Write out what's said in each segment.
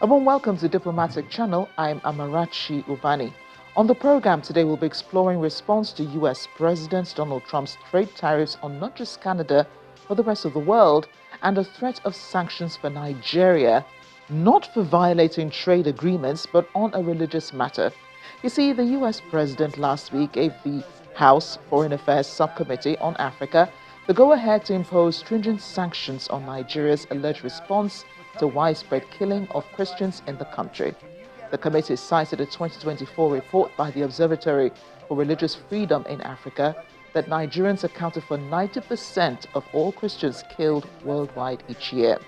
A warm welcome to Diplomatic Channel. I'm Amarachi Ubani. On the program today, we'll be exploring response to U.S. President Donald Trump's trade tariffs on not just Canada, but the rest of the world, and a threat of sanctions for Nigeria, not for violating trade agreements, but on a religious matter. You see, the U.S. President last week gave the House Foreign Affairs Subcommittee on Africa the go-ahead to impose stringent sanctions on Nigeria's alleged response to widespread killing of Christians in the country. The committee cited a 2024 report by the Observatory for Religious Freedom in Africa that Nigerians accounted for 90% of all Christians killed worldwide each year.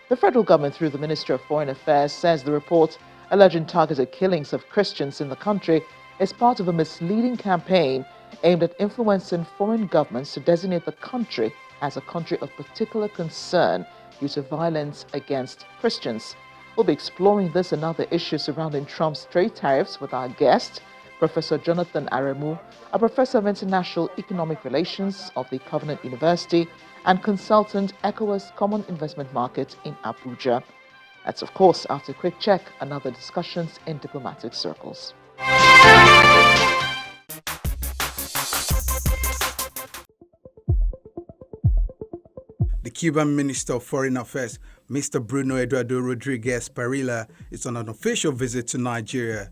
The federal government, through the Ministry of Foreign Affairs, says the report alleging targeted killings of Christians in the country is part of a misleading campaign aimed at influencing foreign governments to designate the country as a country of particular concern due to violence against Christians. We'll be exploring this and other issues surrounding Trump's trade tariffs with our guest, Professor Jonathan Aremu, a professor of international economic relations of the Covenant University and consultant ECOWAS Common Investment Market in Abuja. That's, of course, after a quick check and other discussions in diplomatic circles. The Cuban Minister of Foreign Affairs, Mr. Bruno Eduardo Rodriguez Parilla, is on an official visit to Nigeria.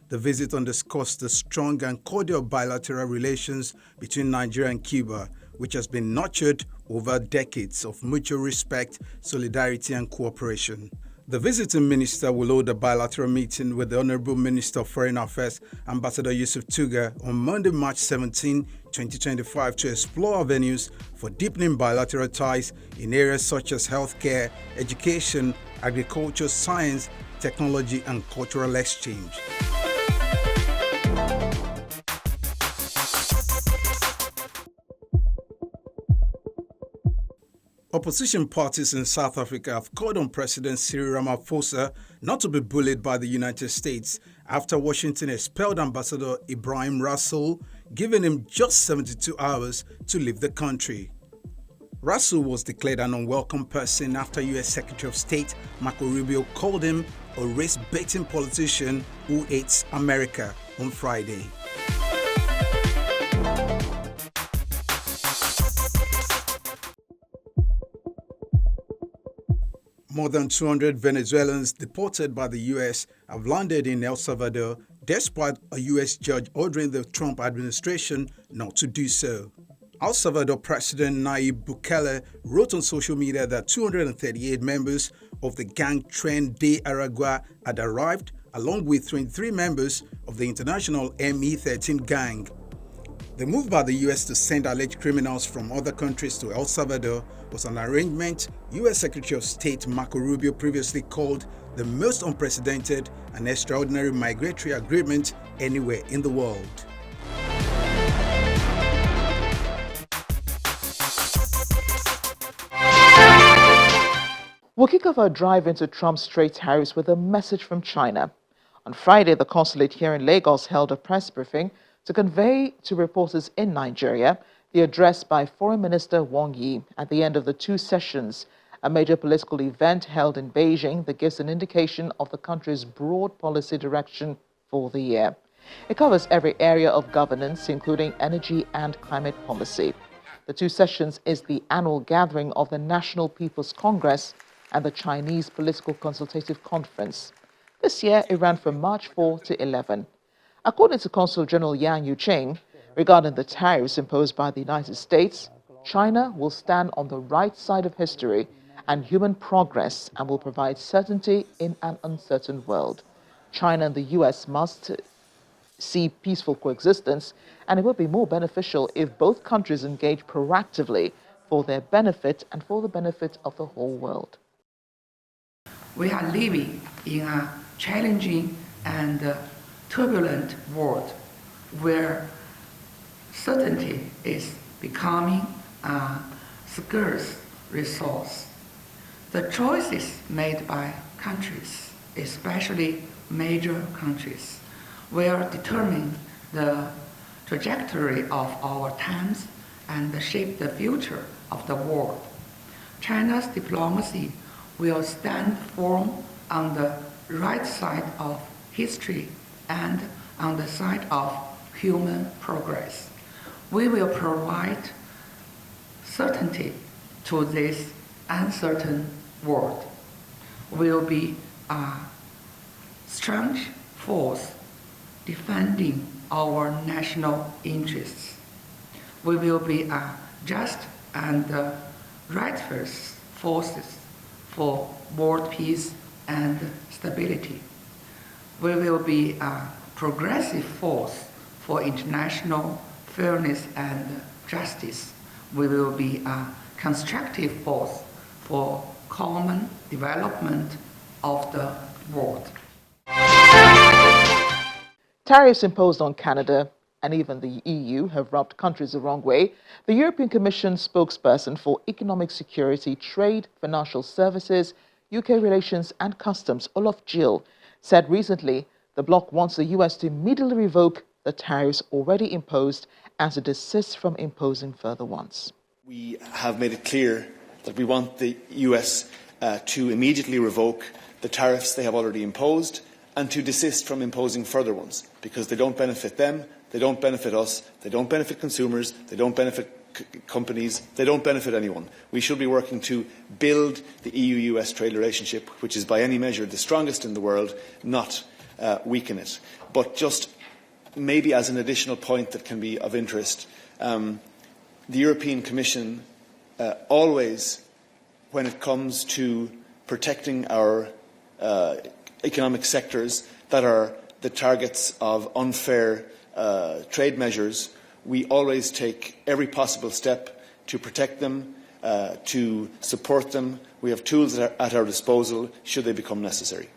The visit underscores the strong and cordial bilateral relations between Nigeria and Cuba, which has been nurtured over decades of mutual respect, solidarity, and cooperation. The visiting minister will hold a bilateral meeting with the Honorable Minister of Foreign Affairs, Ambassador Yusuf Tuga, on Monday, March 17, 2025, to explore avenues for deepening bilateral ties in areas such as healthcare, education, agriculture, science, technology, and cultural exchange. Opposition parties in South Africa have called on President Cyril Ramaphosa not to be bullied by the United States after Washington expelled Ambassador Ibrahim Rasool, giving him just 72 hours to leave the country. Rasool was declared an unwelcome person after U.S. Secretary of State Marco Rubio called him a race-baiting politician who hates America on Friday. More than 200 Venezuelans deported by the U.S. have landed in El Salvador, despite a U.S. judge ordering the Trump administration not to do so. El Salvador President Nayib Bukele wrote on social media that 238 members of the gang Tren de Aragua had arrived, along with 23 members of the international ME-13 gang. The move by the U.S. to send alleged criminals from other countries to El Salvador was an arrangement U.S. Secretary of State Marco Rubio previously called the most unprecedented and extraordinary migratory agreement anywhere in the world. We'll kick off our drive into Trump's trade tariffs with a message from China. On Friday, the consulate here in Lagos held a press briefing to convey to reporters in Nigeria the address by Foreign Minister Wang Yi at the end of the two sessions, a major political event held in Beijing that gives an indication of the country's broad policy direction for the year. It covers every area of governance, including energy and climate policy. The two sessions is the annual gathering of the National People's Congress and the Chinese Political Consultative Conference. This year, it ran from March 4 to 11. According to Consul General Yang Yuching, regarding the tariffs imposed by the United States, China will stand on the right side of history and human progress and will provide certainty in an uncertain world. China and the U.S. must see peaceful coexistence, and it would be more beneficial if both countries engage proactively for their benefit and for the benefit of the whole world. We are living in a challenging and turbulent world where certainty is becoming a scarce resource. The choices made by countries, especially major countries, will determine the trajectory of our times and shape the future of the world. China's diplomacy will stand firm on the right side of history and on the side of human progress. We will provide certainty to this uncertain world. We will be a strong force defending our national interests. We will be a just and rightful forces for world peace and stability. We will be a progressive force for international fairness and justice. We will be a constructive force for common development of the world. Tariffs imposed on Canada and even the EU have rubbed countries the wrong way. The European Commission spokesperson for Economic Security, Trade, Financial Services, UK Relations and Customs, Olaf Gill, said recently the bloc wants the US to immediately revoke the tariffs already imposed and to desist from imposing further ones. We have made it clear that we want the US to immediately revoke the tariffs they have already imposed and to desist from imposing further ones, because they don't benefit them, they don't benefit us, they don't benefit consumers, they don't benefit companies, they don't benefit anyone. We should be working to build the EU-US trade relationship, which is by any measure the strongest in the world, not weaken it. But just maybe as an additional point that can be of interest, the European Commission always, when it comes to protecting our economic sectors that are the targets of unfair trade measures, we always take every possible step to protect them, to support them. We have tools at our disposal should they become necessary.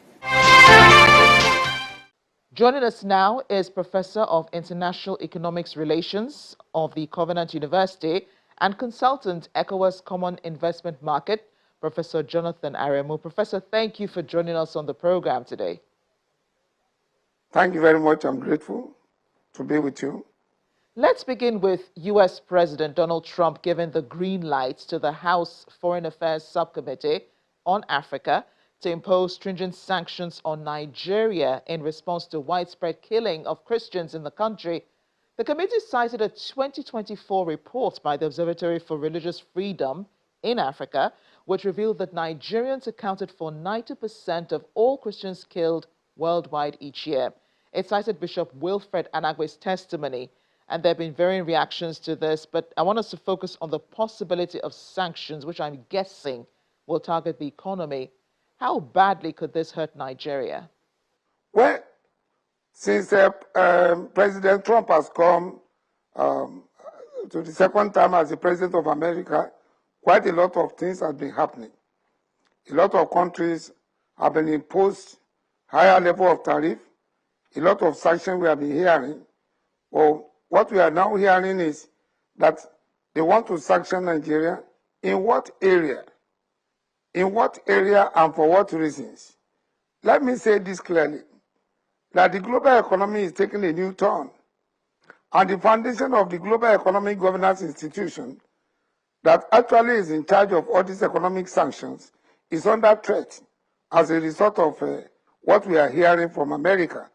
Joining us now is Professor of International Economics Relations of the Covenant University and consultant ECOWAS Common Investment Market, Professor Jonathan Aremu. Professor, thank you for joining us on the program today. Thank you very much. I'm grateful to be with you. Let's begin with U.S. President Donald Trump giving the green light to the House Foreign Affairs Subcommittee on Africa to impose stringent sanctions on Nigeria in response to widespread killing of Christians in the country. The committee cited a 2024 report by the Observatory for Religious Freedom in Africa, which revealed that Nigerians accounted for 90% of all Christians killed worldwide each year. It cited Bishop Wilfred Anagwe's testimony, and there have been varying reactions to this, but I want us to focus on the possibility of sanctions, which I'm guessing will target the economy. How badly could this hurt Nigeria? Well, since President Trump has come to the second time as the President of America, quite a lot of things have been happening. A lot of countries have been imposed higher level of tariff. A lot of sanctions we have been hearing. Well, what we are now hearing is that they want to sanction Nigeria. In what area? In what area and for what reasons? Let me say this clearly, that the global economy is taking a new turn. And the foundation of the Global Economic Governance Institution that actually is in charge of all these economic sanctions is under threat as a result of what we are hearing from America.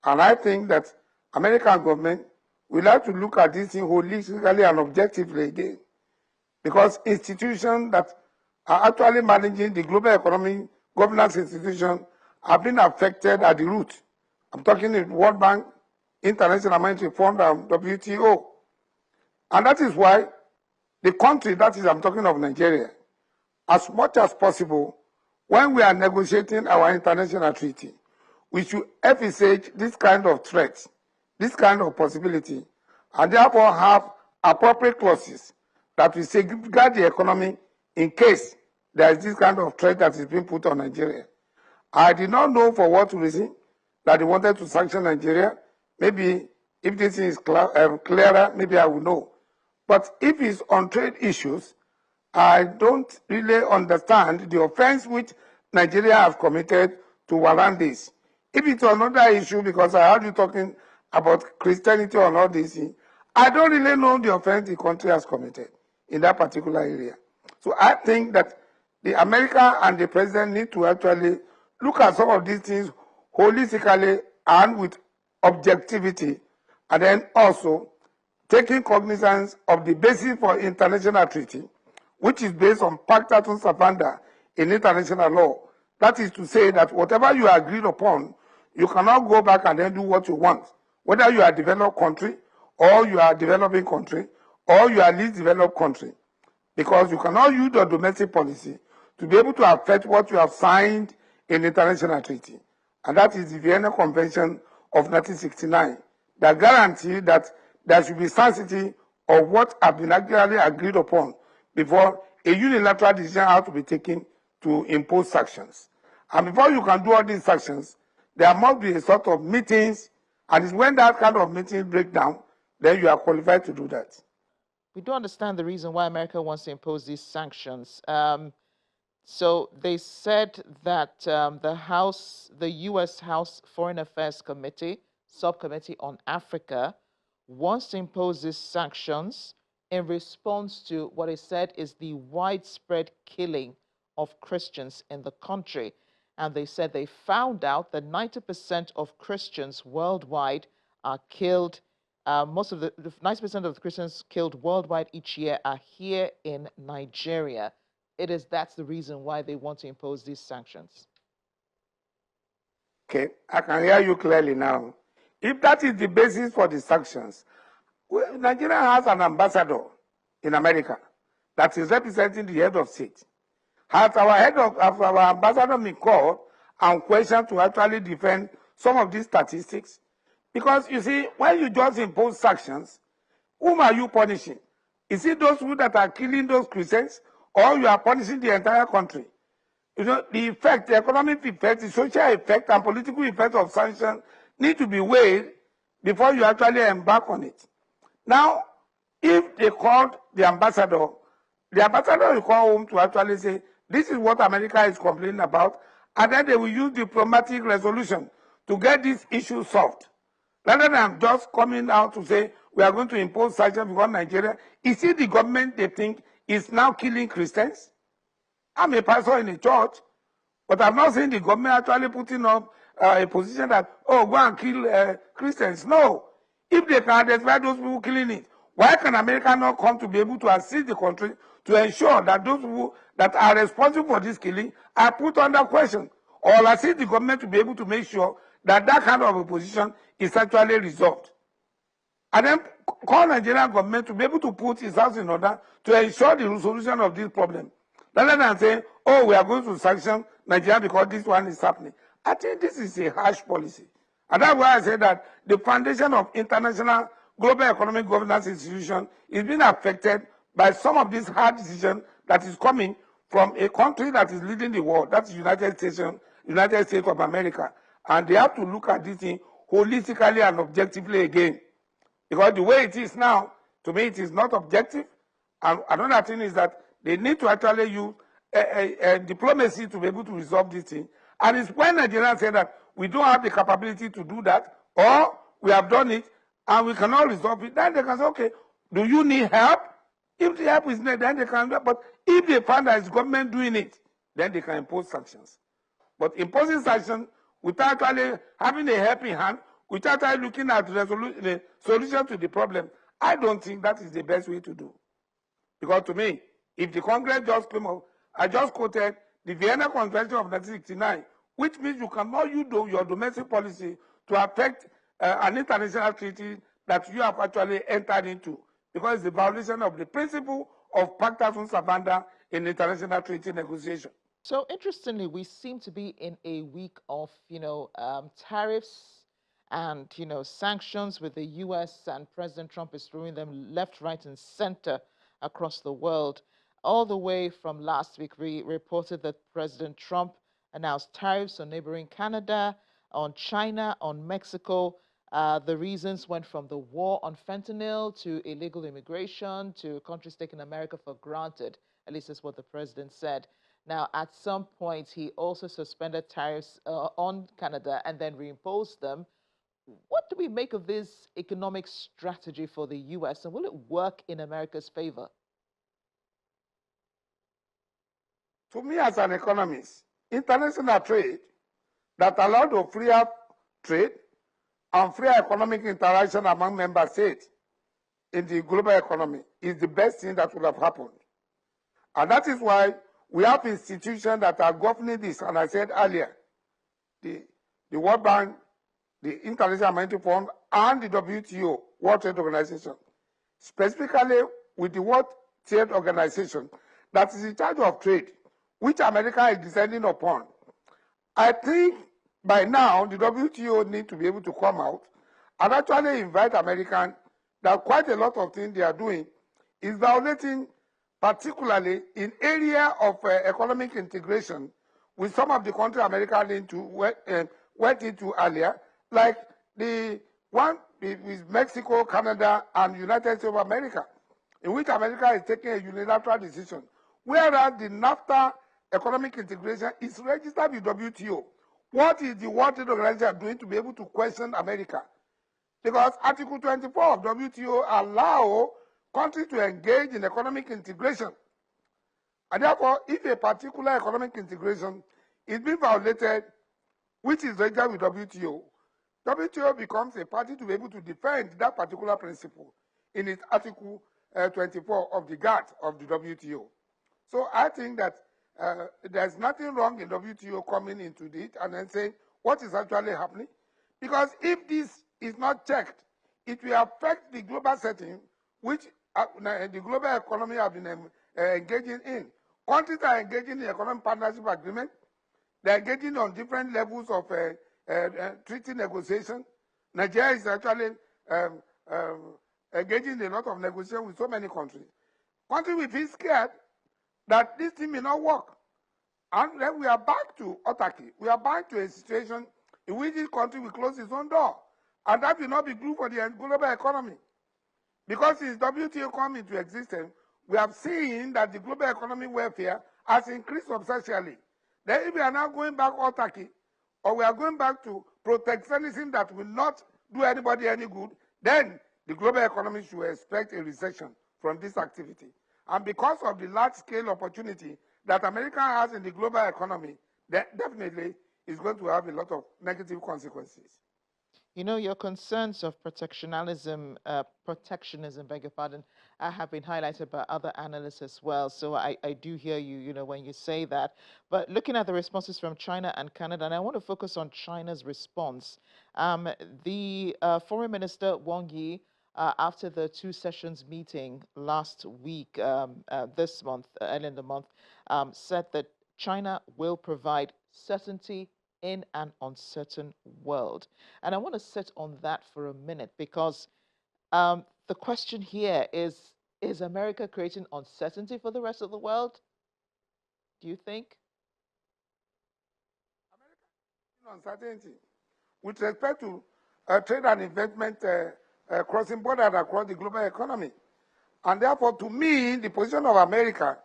And I think that American government will have to look at this thing holistically and objectively again, because institutions that are actually managing the global economic governance institution have been affected at the root. I'm talking the World Bank, International Monetary Fund, and WTO. And that is why the country, that is, I'm talking of Nigeria, as much as possible, when we are negotiating our international treaty, we should envisage this kind of threat, this kind of possibility, and therefore have appropriate clauses that will safeguard the economy in case there is this kind of threat that is being put on Nigeria. I did not know for what reason that they wanted to sanction Nigeria. Maybe if this is clearer, maybe I will know. But if it's on trade issues, I don't really understand the offense which Nigeria has committed to warrant this. If it's another issue, because I heard you talking about Christianity and all this, I don't really know the offense the country has committed in that particular area. So I think that the America and the president need to actually look at some of these things holistically and with objectivity, and then also taking cognizance of the basis for international treaty, which is based on pacta sunt servanda in international law. That is to say that whatever you agreed upon, you cannot go back and then do what you want. Whether you are a developed country, or you are a developing country, or you are a least developed country. Because you cannot use your domestic policy to be able to affect what you have signed in international treaty. And that is the Vienna Convention of 1969 that guarantees that there should be sanctity of what has been actually agreed upon before a unilateral decision has to be taken to impose sanctions. And before you can do all these sanctions, there must be a sort of meetings, and it's when that kind of meetings break down, then you are qualified to do that. We do understand the reason why America wants to impose these sanctions. So they said that the U.S. House Foreign Affairs Committee, Subcommittee on Africa, wants to impose these sanctions in response to what is said is the widespread killing of Christians in the country. And they said they found out that 90% of Christians worldwide are killed. Most of the 90% of the Christians killed worldwide each year are here in Nigeria. That's the reason why they want to impose these sanctions. Okay, I can hear you clearly now. If that is the basis for the sanctions, well, Nigeria has an ambassador in America that is representing the head of state. Has our ambassador been called and questioned to actually defend some of these statistics? Because you see, when you just impose sanctions, whom are you punishing? Is it those who that are killing those Christians, or you are punishing the entire country? You know, the effect, the economic effect, the social effect, and political effect of sanctions need to be weighed before you actually embark on it. Now, if they called the ambassador will call home to actually say, this is what America is complaining about, and then they will use diplomatic resolution to get this issue solved. Rather than just coming out to say, we are going to impose sanctions because Nigeria, is it the government they think is now killing Christians? I'm a pastor in a church, but I'm not saying the government actually putting up a position that, oh, go and kill Christians. No. If they can identify those people killing it, why can America not come to be able to assist the country to ensure that those people that are responsible for this killing are put under question, or assist the government to be able to make sure that that kind of a position is actually resolved? And then call Nigerian government to be able to put its house in order to ensure the resolution of this problem. Rather than saying, oh, we are going to sanction Nigeria because this one is happening. I think this is a harsh policy. And that's why I say that the foundation of international global economic governance institution is being affected by some of these hard decisions that is coming from a country that is leading the world, that's United States of America. And they have to look at this thing holistically and objectively again. Because the way it is now, to me, it is not objective. And another thing is that they need to actually use diplomacy to be able to resolve this thing. And it's when Nigerians say that we don't have the capability to do that, or we have done it and we cannot resolve it, then they can say, okay, do you need help? If the help is needed, then they can do it. But if they find that it's government doing it, then they can impose sanctions. But imposing sanctions without actually having a helping hand, without actually looking at the solution to the problem, I don't think that is the best way to do. Because to me, if the Congress just came up, I just quoted the Vienna Convention of 1969, which means you cannot use your domestic policy to affect an international treaty that you have actually entered into, because it's a violation of the principle of pacta sunt servanda in international treaty negotiation. So interestingly, we seem to be in a week of, tariffs and, sanctions with the U.S., and President Trump is throwing them left, right, and center across the world. All the way from last week, we reported that President Trump announced tariffs on neighboring Canada, on China, on Mexico. The reasons went from the war on fentanyl to illegal immigration to countries taking America for granted. At least that's what the president said. Now, at some point, he also suspended tariffs on Canada and then reimposed them. What do we make of this economic strategy for the U.S., and will it work in America's favor? To me, as an economist, international trade that allow the freer trade and freer economic interaction among member states in the global economy is the best thing that would have happened. And that is why we have institutions that are governing this. And I said earlier, the World Bank, the International Monetary Fund, and the WTO, World Trade Organization, specifically with the World Trade Organization that is in charge of trade, which America is descending upon. I think by now the WTO need to be able to come out and actually invite Americans that quite a lot of things they are doing is violating, particularly in area of economic integration with some of the countries America went into earlier, like the one with Mexico, Canada, and United States of America, in which America is taking a unilateral decision, whereas the NAFTA economic integration is registered with WTO. What is the World Trade Organization doing to be able to question America? Because Article 24 of WTO allow countries to engage in economic integration. And therefore, if a particular economic integration is being violated, which is registered with WTO, WTO becomes a party to be able to defend that particular principle in its Article 24 of the GATT of the WTO. So I think that there's nothing wrong in WTO coming into it and then saying what is actually happening. Because if this is not checked, it will affect the global setting which the global economy have been engaging in. Countries are engaging in economic partnership agreement. They're engaging on different levels of treaty negotiation. Nigeria is actually engaging in a lot of negotiation with so many countries. Countries will feel scared that this thing may not work. And then we are back to autarky. We are back to a situation in which this country will close its own door. And that will not be good for the global economy. Because since WTO come into existence, we have seen that the global economic welfare has increased substantially. Then if we are now going back autarky, or we are going back to protectionism that will not do anybody any good, then the global economy should expect a recession from this activity. And because of the large-scale opportunity that America has in the global economy, that definitely is going to have a lot of negative consequences. You know, your concerns of protectionism, beg your pardon, have been highlighted by other analysts as well. So I do hear you, you know, when you say that. But looking at the responses from China and Canada, and I want to focus on China's response. The Foreign Minister Wang Yi, after the two sessions meeting last week, this month, early in the month, said that China will provide certainty in an uncertain world. And I want to sit on that for a minute because the question here is America creating uncertainty for the rest of the world? Do you think? America uncertainty with respect to trade and investment crossing borders across the global economy. And therefore, to me, the position of America,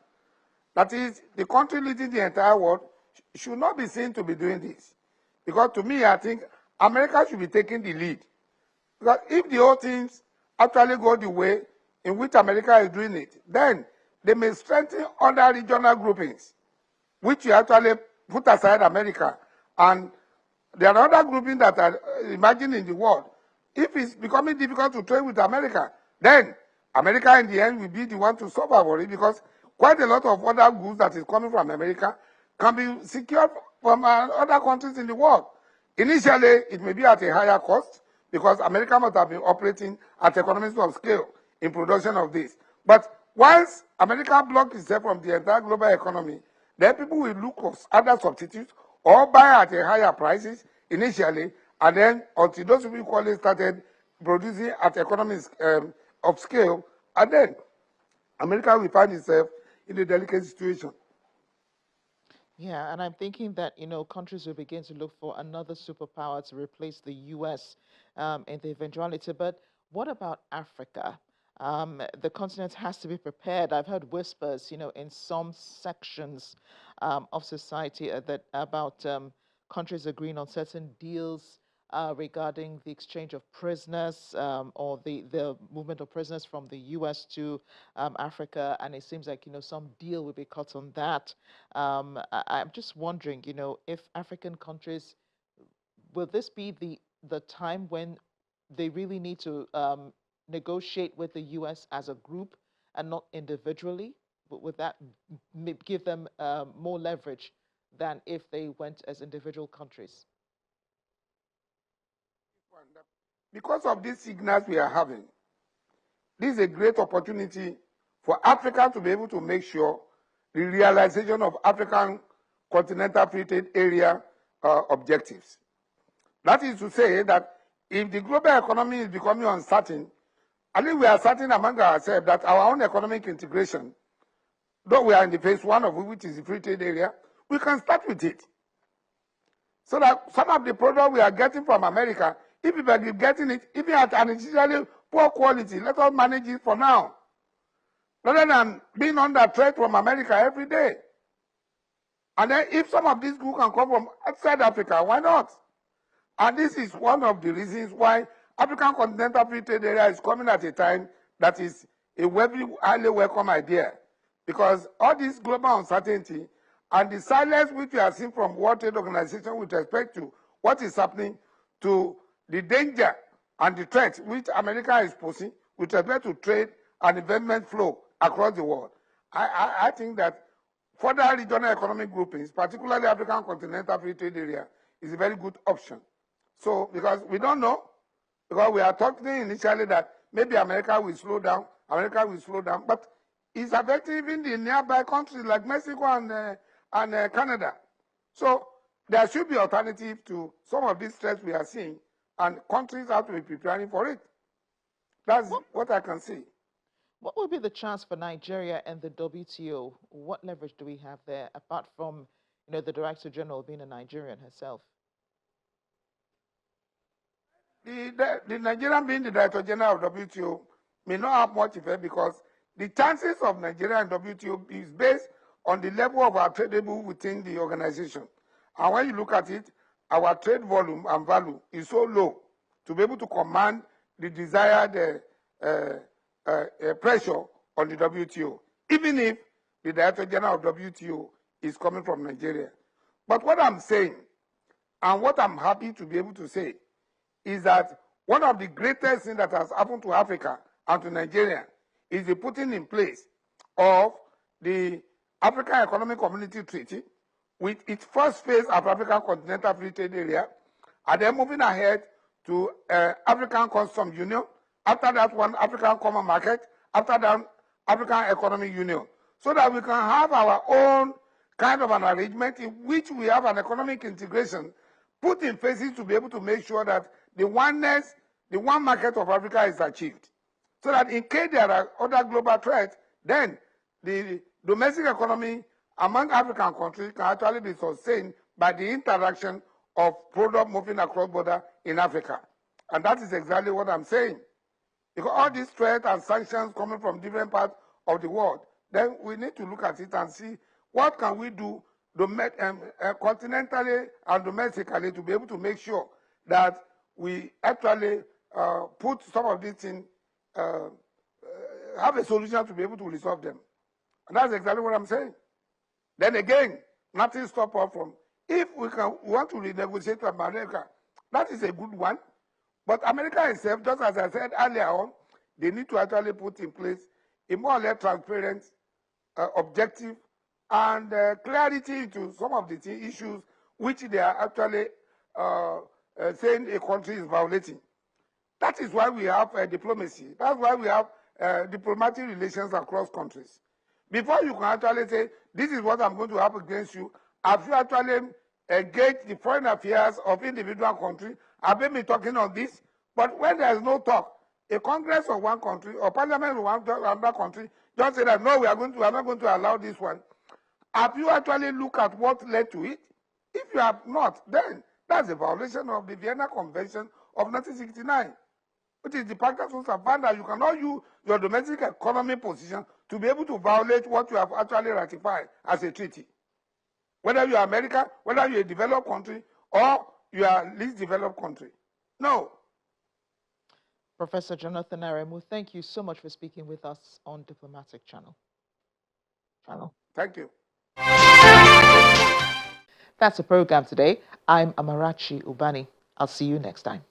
that is the country leading the entire world, should not be seen to be doing this. Because to me, I think America should be taking the lead. Because if the whole things actually go the way in which America is doing it, then they may strengthen other regional groupings, which you actually put aside America. And there are other groupings that are emerging in the world. If it's becoming difficult to trade with America, then America in the end will be the one to suffer for it, because quite a lot of other goods that is coming from America can be secured from other countries in the world. Initially, it may be at a higher cost because America must have been operating at economies of scale in production of this. But once America blocks itself from the entire global economy, then people will look for other substitutes or buy at a higher prices initially, and then until those people equally started producing at economies of scale, and then America will find itself in a delicate situation. Yeah, and I'm thinking that, you know, countries will begin to look for another superpower to replace the US in the eventuality. But what about Africa? The continent has to be prepared. I've heard whispers, you know, in some sections of society that about countries agreeing on certain deals regarding the exchange of prisoners or the movement of prisoners from the US to Africa. And it seems like, you know, some deal will be cut on that. I'm just wondering, you know, if African countries will this be the time when they really need to negotiate with the U.S. as a group and not individually? Would that give them more leverage than if they went as individual countries? Because of these signals we are having, this is a great opportunity for Africa to be able to make sure the realization of African continental free trade area objectives. That is to say that if the global economy is becoming uncertain, at least we are certain among ourselves that our own economic integration, though we are in the phase one of which is the free trade area, we can start with it. So that some of the products we are getting from America, if people are getting it, even at an initially poor quality, let us manage it for now, rather than being under threat from America every day. And then if some of these goods can come from outside Africa, why not? And this is one of the reasons why African Continental Free Trade Area is coming at a time that is a very highly welcome idea. Because all this global uncertainty and the silence which we are seeing from World Trade Organization with respect to what is happening to the danger and the threat which America is posing with respect to trade and investment flow across the world. I think that further regional economic groupings, particularly African Continental Free Trade Area, is a very good option. So, because we don't know, because we are talking initially that maybe America will slow down, but it's affecting even the nearby countries like Mexico and Canada. So there should be alternative to some of these threats we are seeing, and countries have to be preparing for it. That's what I can see. What would be the chance for Nigeria and the WTO? What leverage do we have there, apart from, the Director General being a Nigerian herself? The Nigerian being the Director General of WTO may not have much effect, because the chances of Nigeria and WTO is based on the level of our tradable within the organization. And when you look at it, our trade volume and value is so low to be able to command the desired pressure on the WTO, even if the Director General of WTO is coming from Nigeria. But what I'm saying, and what I'm happy to be able to say, is that one of the greatest things that has happened to Africa and to Nigeria is the putting in place of the African Economic Community Treaty with its first phase of African Continental Free Trade Area, and then moving ahead to African Customs Union, after that one African Common Market, after that African Economic Union, so that we can have our own kind of an arrangement in which we have an economic integration put in places to be able to make sure that the oneness, the one market of Africa is achieved. So that in case there are other global threats, then the domestic economy among African countries can actually be sustained by the interaction of product moving across border in Africa. And that is exactly what I'm saying. Because all these threats and sanctions coming from different parts of the world, then we need to look at it and see what can we do continentally and domestically to be able to make sure that we actually put some of these things, have a solution to be able to resolve them. And that's exactly what I'm saying. Then again, nothing stops us from, if we want to renegotiate with America, that is a good one. But America itself, just as I said earlier on, they need to actually put in place a more or less transparent, objective, and clarity into some of the issues which they are actually saying a country is violating. That is why we have diplomacy. That's why we have diplomatic relations across countries. Before you can actually say, this is what I'm going to have against you, have you actually engaged the foreign affairs of individual countries? Have they been talking on this? But when there is no talk, a Congress of one country or Parliament of another country just say that, no, we are not going to allow this one. Have you actually looked at what led to it? If you have not, then that's a violation of the Vienna Convention of 1969, which is the Pacta Sunt Servanda. You cannot use your domestic economy position to be able to violate what you have actually ratified as a treaty. Whether you are America, whether you're a developed country, or you are least developed country. No. Professor Jonathan Aremu, thank you so much for speaking with us on Diplomatic Channel. Thank you. That's the program today. I'm Amarachi Ubani. I'll see you next time.